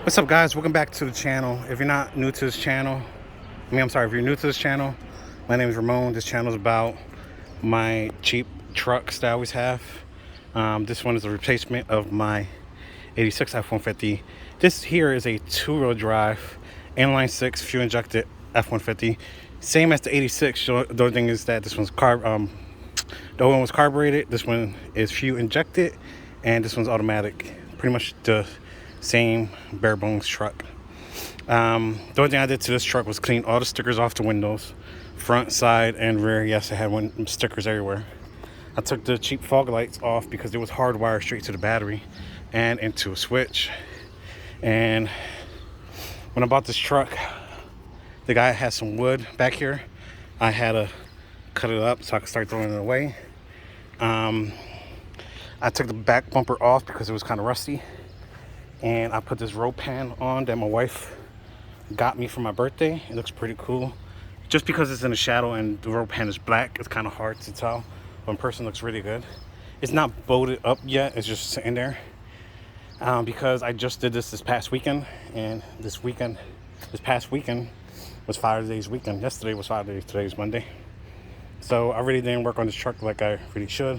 What's up, guys? Welcome back to the channel. If you're not new to this channel, if you're new to this channel, my name is Ramon. This channel is about my cheap trucks that I always have. This one is a replacement of my 86 F-150. This here is a two-wheel drive inline six fuel injected F-150, same as the 86. The only thing is that this one's the other one was carbureted. This one is fuel injected, and this one's automatic. Pretty much the same bare bones truck. The only thing I did to this truck was clean all the stickers off the windows, front, side, and rear. Yes, it had stickers everywhere. I took the cheap fog lights off because it was hardwired straight to the battery and into a switch. And when I bought this truck, the guy had some wood back here. I had to cut it up so I could start throwing it away. I took the back bumper off because it was kind of rusty. And I put this roll pan on that my wife got me for my birthday. It looks pretty cool. Just because it's in the shadow and the roll pan is black, it's kind of hard to tell. But in person, looks really good. It's not bolted up yet. It's just sitting there. Because I just did this past weekend. And this past weekend was Father's Day's weekend. Yesterday was Father's Day. Today's Monday. So I really didn't work on this truck like I really should.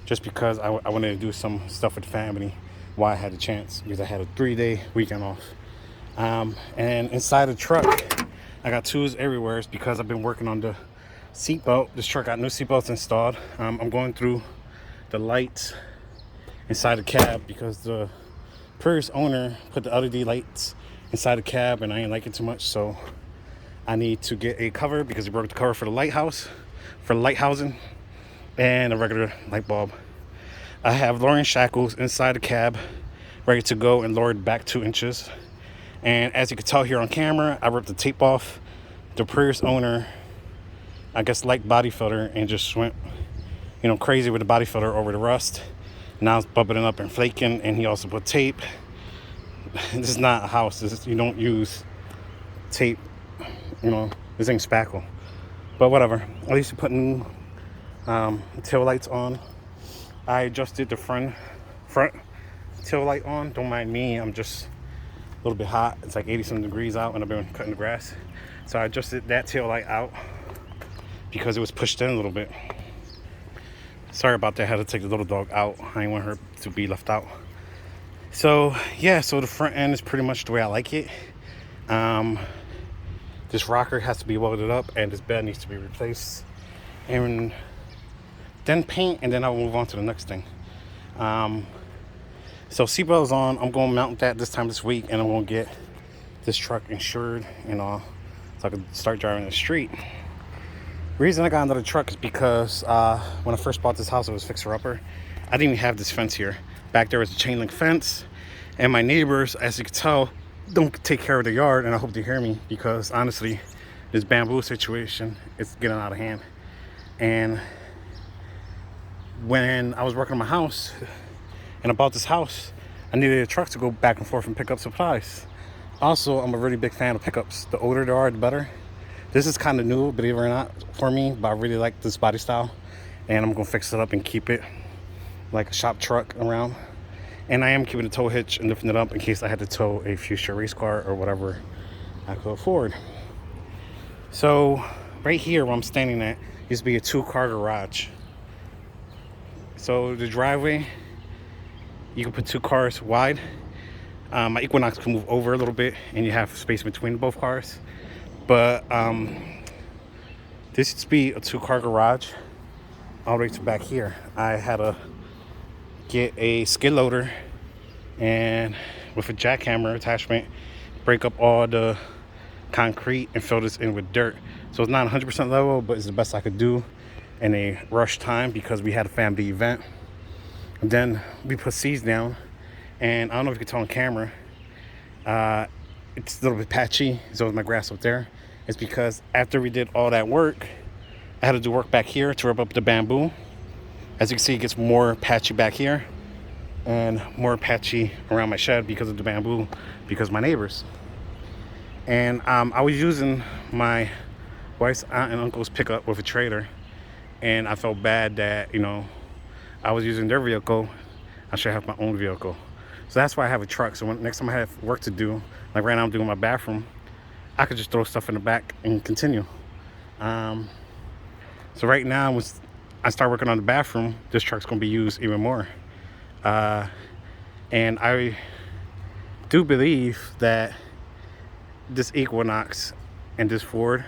Just because I wanted to do some stuff with the family while I had the chance, because I had a 3-day weekend off. And inside the truck, I got tools everywhere. It's because I've been working on the seatbelt. This truck got new seatbelts installed. I'm going through the lights inside the cab because the previous owner put the LED lights inside the cab and I ain't like it too much, so I need to get a cover because he broke the cover for the light housing, and a regular light bulb. I have lowering shackles inside the cab, ready to go and lowered back 2 inches. And as you can tell here on camera, I ripped the tape off. The previous owner, I guess, liked body filter and just went, crazy with the body filter over the rust. Now it's bubbling up and flaking, and he also put tape. This is not a house. You don't use tape. This ain't spackle. But whatever. At least you're putting tail lights on. I adjusted the front tail light on. Don't mind me, I'm just a little bit hot. It's like 80-some degrees out and I've been cutting the grass. So I adjusted that tail light out because it was pushed in a little bit. Sorry about that, I had to take the little dog out. I didn't want her to be left out. So yeah, so the front end is pretty much the way I like it. This rocker has to be welded up and this bed needs to be replaced. And then paint, and then I'll move on to the next thing. So seatbelt is on. I'm going to mount that this week, and I'm going to get this truck insured and all, so I can start driving the street. The reason I got another truck is because when I first bought this house, it was fixer-upper. I didn't even have this fence here. Back there was a chain link fence, and my neighbors, as you can tell, don't take care of the yard, and I hope they hear me because honestly, this bamboo situation is getting out of hand. And when I was working on my house and I bought this house, I needed a truck to go back and forth and pick up supplies. Also, I'm a really big fan of pickups. The older they are, the better. This is kind of new, believe it or not, for me, but I really like this body style. And I'm going to fix it up and keep it like a shop truck around. And I am keeping a tow hitch and lifting it up in case I had to tow a future race car or whatever I could afford. So right here where I'm standing at used to be a 2-car garage. So the driveway, you can put 2 cars wide. My Equinox can move over a little bit and you have space between both cars. But this used to be a 2-car garage all the way to back here. I had to get a skid loader and with a jackhammer attachment, break up all the concrete and fill this in with dirt. So it's not 100% level, but it's the best I could do in a rush time because we had a family event. And then we put seeds down, and I don't know if you can tell on camera, it's a little bit patchy. So is my grass up there. It's because after we did all that work, I had to do work back here to rip up the bamboo. As you can see, it gets more patchy back here and more patchy around my shed because of the bamboo, because of my neighbors. And I was using my wife's aunt and uncle's pickup with a trailer, and I felt bad that I was using their vehicle. I should have my own vehicle. So that's why I have a truck. So when next time I have work to do, like right now I'm doing my bathroom, I could just throw stuff in the back and continue. So right now, when I start working on the bathroom, this truck's gonna be used even more. And I do believe that this Equinox and this Ford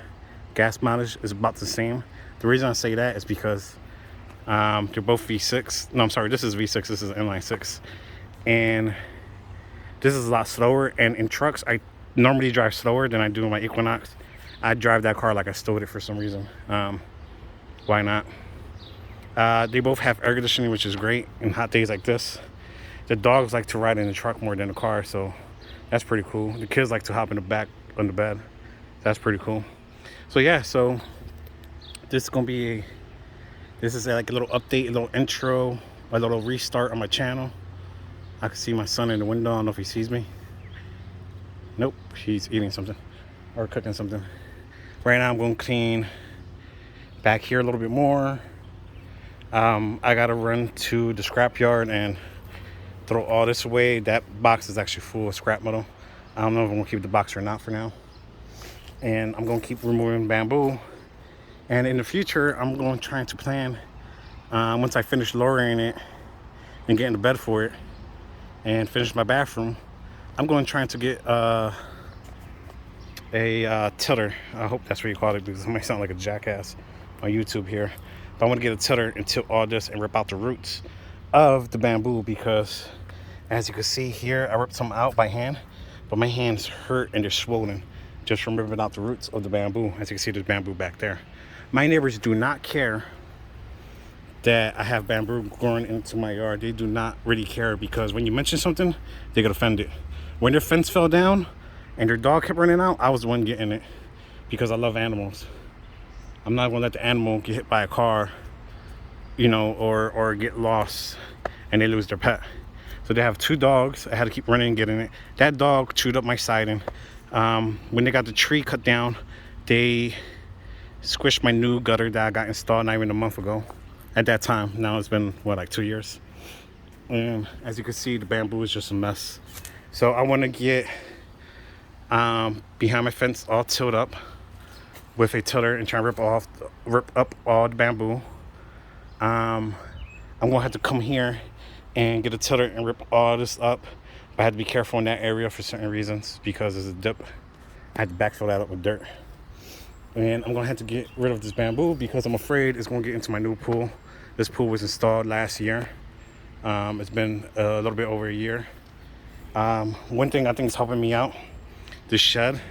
gas mileage is about the same. The reason I say that is because they're both V6. No, I'm sorry, this is V6, this is inline 6. And this is a lot slower. And in trucks, I normally drive slower than I do in my Equinox. I drive that car like I stole it for some reason. Why not? They both have air conditioning, which is great in hot days like this. The dogs like to ride in the truck more than the car, so that's pretty cool. The kids like to hop in the back on the bed. That's pretty cool. So yeah, so this is gonna be this is like a little update, a little intro, a little restart on my channel. I can see my son in the window. I don't know if he sees me. Nope, he's eating something or cooking something. Right now I'm going to clean back here a little bit more. I gotta run to the scrap yard and throw all this away. That box is actually full of scrap metal. I don't know if I'm gonna keep the box or not for now. And I'm gonna keep removing bamboo. And in the future, I'm going to try to plan, once I finish lowering it and getting the bed for it and finish my bathroom, I'm going to try to get a tiller. I hope that's what you call it, because it might sound like a jackass on YouTube here. But I want to get a tiller and till all this and rip out the roots of the bamboo, because as you can see here, I ripped some out by hand, but my hands hurt and they're swollen just from ripping out the roots of the bamboo. As you can see, there's bamboo back there. My neighbors do not care that I have bamboo growing into my yard. They do not really care, because when you mention something, they get offended. When their fence fell down and their dog kept running out, I was the one getting it, because I love animals. I'm not gonna let the animal get hit by a car, you know, or get lost and they lose their pet. So they have 2 dogs. I had to keep running and getting it. That dog chewed up my siding. When they got the tree cut down, they squished my new gutter that I got installed not even a month ago. At that time, now it's been what, like 2 years. And as you can see, the bamboo is just a mess. So I want to get behind my fence all tilled up with a tiller and try to rip up all the bamboo. I'm gonna have to come here and get a tiller and rip all this up. But I had to be careful in that area for certain reasons, because there's a dip. I had to backfill that up with dirt. And I'm gonna have to get rid of this bamboo because I'm afraid it's gonna get into my new pool. This pool was installed last year. It's been a little bit over a year. One thing I think is helping me out, this shed,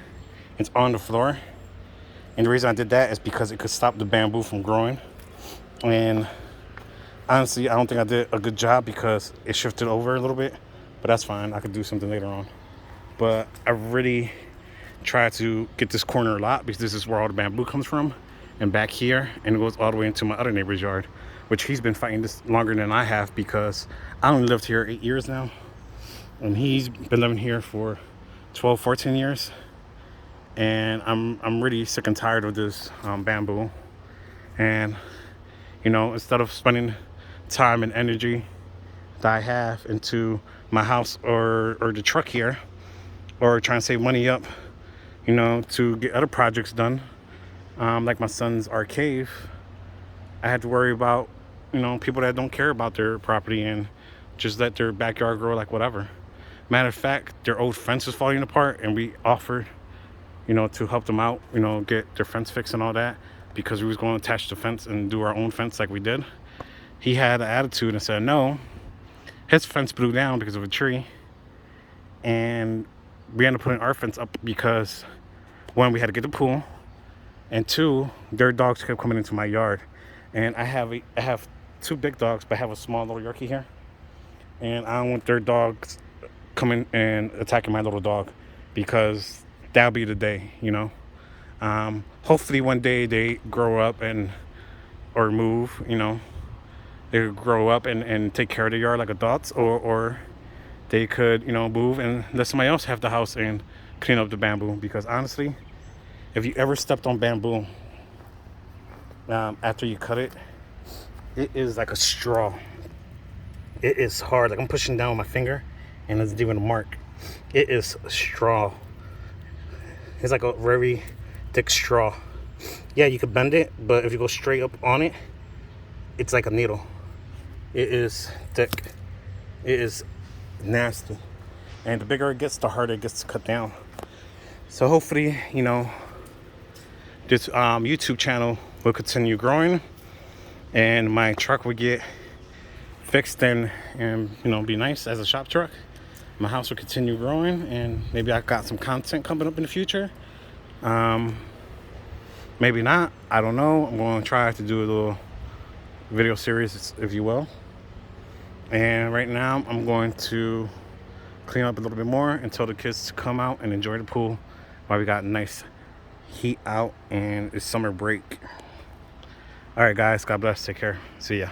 it's on the floor. And the reason I did that is because it could stop the bamboo from growing. And honestly, I don't think I did a good job because it shifted over a little bit, but that's fine. I could do something later on. But I really try to get this corner a lot, because this is where all the bamboo comes from, and back here, and it goes all the way into my other neighbor's yard, which he's been fighting this longer than I have, because I only lived here 8 years now, and he's been living here for 12, 14 years. And I'm really sick and tired of this bamboo. And you know, instead of spending time and energy that I have into my house or the truck here, or trying to save money up, you know, to get other projects done, like my son's art cave, I had to worry about, you know, people that don't care about their property and just let their backyard grow like whatever. Matter of fact, their old fence was falling apart, and we offered, you know, to help them out, you know, get their fence fixed and all that, because we was going to attach the fence and do our own fence like we did. He had an attitude and said no. His fence blew down because of a tree, and we ended up putting our fence up because, 1, we had to get the pool, and 2, their dogs kept coming into my yard. And I have 2 big dogs, but I have a small little Yorkie here, and I don't want their dogs coming and attacking my little dog, because that'll be the day, you know. Hopefully one day they grow up or move, you know. They grow up and take care of the yard like adults, or they could, you know, move and let somebody else have the house and clean up the bamboo. Because honestly, if you ever stepped on bamboo after you cut it, it is like a straw. It is hard. Like I'm pushing down with my finger, and there's even a mark. It is straw. It's like a very thick straw. Yeah, you could bend it, but if you go straight up on it, it's like a needle. It is thick. It is nasty. And the bigger it gets, the harder it gets to cut down. So hopefully, you know, this YouTube channel will continue growing, and my truck will get fixed and you know, be nice as a shop truck. My house will continue growing, and maybe I got some content coming up in the future. Maybe not, I don't know. I'm going to try to do a little video series, if you will. And right now I'm going to clean up a little bit more and tell the kids to come out and enjoy the pool while we got nice heat out and it's summer break. All right guys, God bless, take care, see ya.